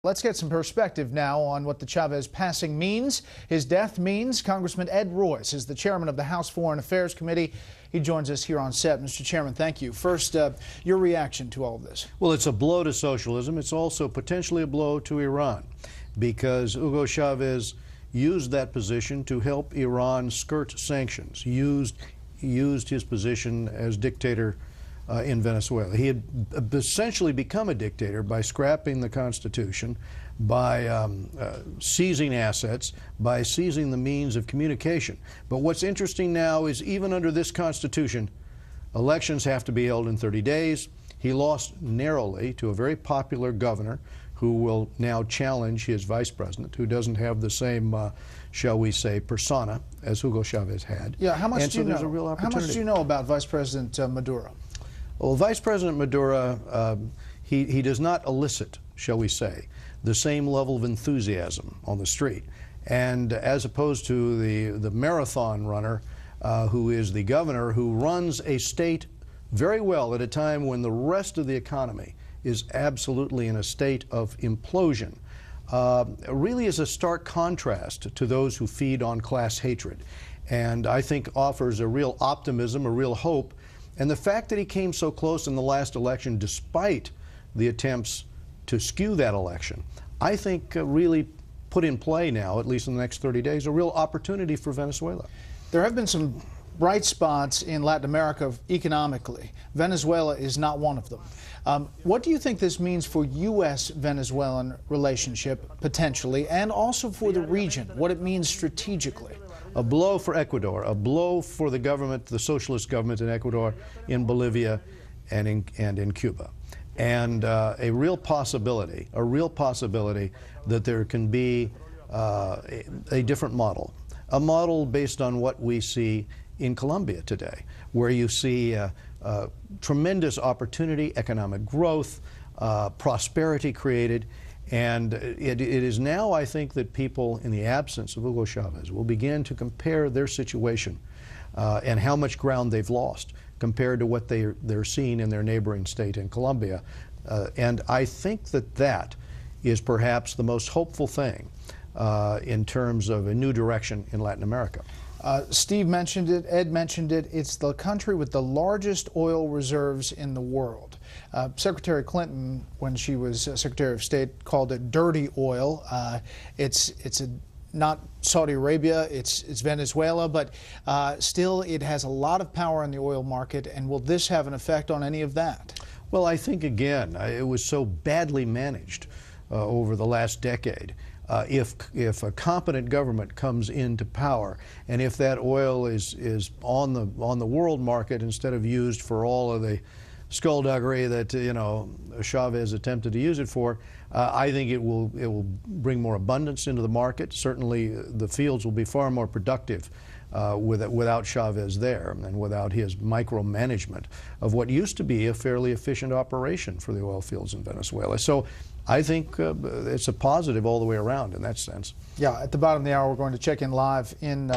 Let's get some perspective now on what the Chavez passing means. His death means. Congressman Ed Royce is the chairman of the House Foreign Affairs Committee. He joins us here on set. Mr. Chairman, thank you. First, your reaction to all of this. Well, it's a blow to socialism. It's also potentially a blow to Iran, because Hugo Chavez used that position to help Iran skirt sanctions, used his position as dictator in Venezuela. He had essentially become a dictator by scrapping the Constitution, by seizing assets, by seizing the means of communication. But what's interesting now is even under this Constitution, elections have to be held in 30 days. He lost narrowly to a very popular governor who will now challenge his vice president, who doesn't have the same, shall we say, persona as Hugo Chavez had. Yeah, how much do you know? There's a real opportunity. How much do you know about Vice President Maduro? Well, Vice President Maduro, he does not elicit, shall we say, the same level of enthusiasm on the street. And as opposed to the marathon runner, who is the governor, who runs a state very well at a time when the rest of the economy is absolutely in a state of implosion, really is a stark contrast to those who feed on class hatred. And I think offers a real optimism, a real hope. And the fact that he came so close in the last election, despite the attempts to skew that election, I think really put in play now, at least in the next 30 days, a real opportunity for Venezuela. There have been some bright spots in Latin America economically. Venezuela is not one of them. What do you think this means for U.S.-Venezuelan relationship, potentially, and also for the region, what it means strategically? A blow for Ecuador, a blow for the government, the socialist government in Ecuador, in Bolivia, and in Cuba. And a real possibility that there can be a different model, a model based on what we see in Colombia today, where you see tremendous opportunity, economic growth, prosperity created. And it is now, I think, that people, in the absence of Hugo Chavez, will begin to compare their situation and how much ground they've lost compared to what they're seeing in their neighboring state in Colombia. And I think that that is perhaps the most hopeful thing in terms of a new direction in Latin America. Steve mentioned it, Ed mentioned it. It's the country with the largest oil reserves in the world. Secretary Clinton, when she was Secretary of State, called it dirty oil. It's not Saudi Arabia, it's Venezuela, but still it has a lot of power in the oil market. And will this have an effect on any of that? Well, I think, again, it was so badly managed over the last decade. If a competent government comes into power, and if that oil is on the world market instead of used for all of the skullduggery that Chavez attempted to use it for, I think it will bring more abundance into the market. Certainly, the fields will be far more productive without Chavez there and without his micromanagement of what used to be a fairly efficient operation for the oil fields in Venezuela. So I think it's a positive all the way around in that sense. Yeah, at the bottom of the hour, we're going to check in live in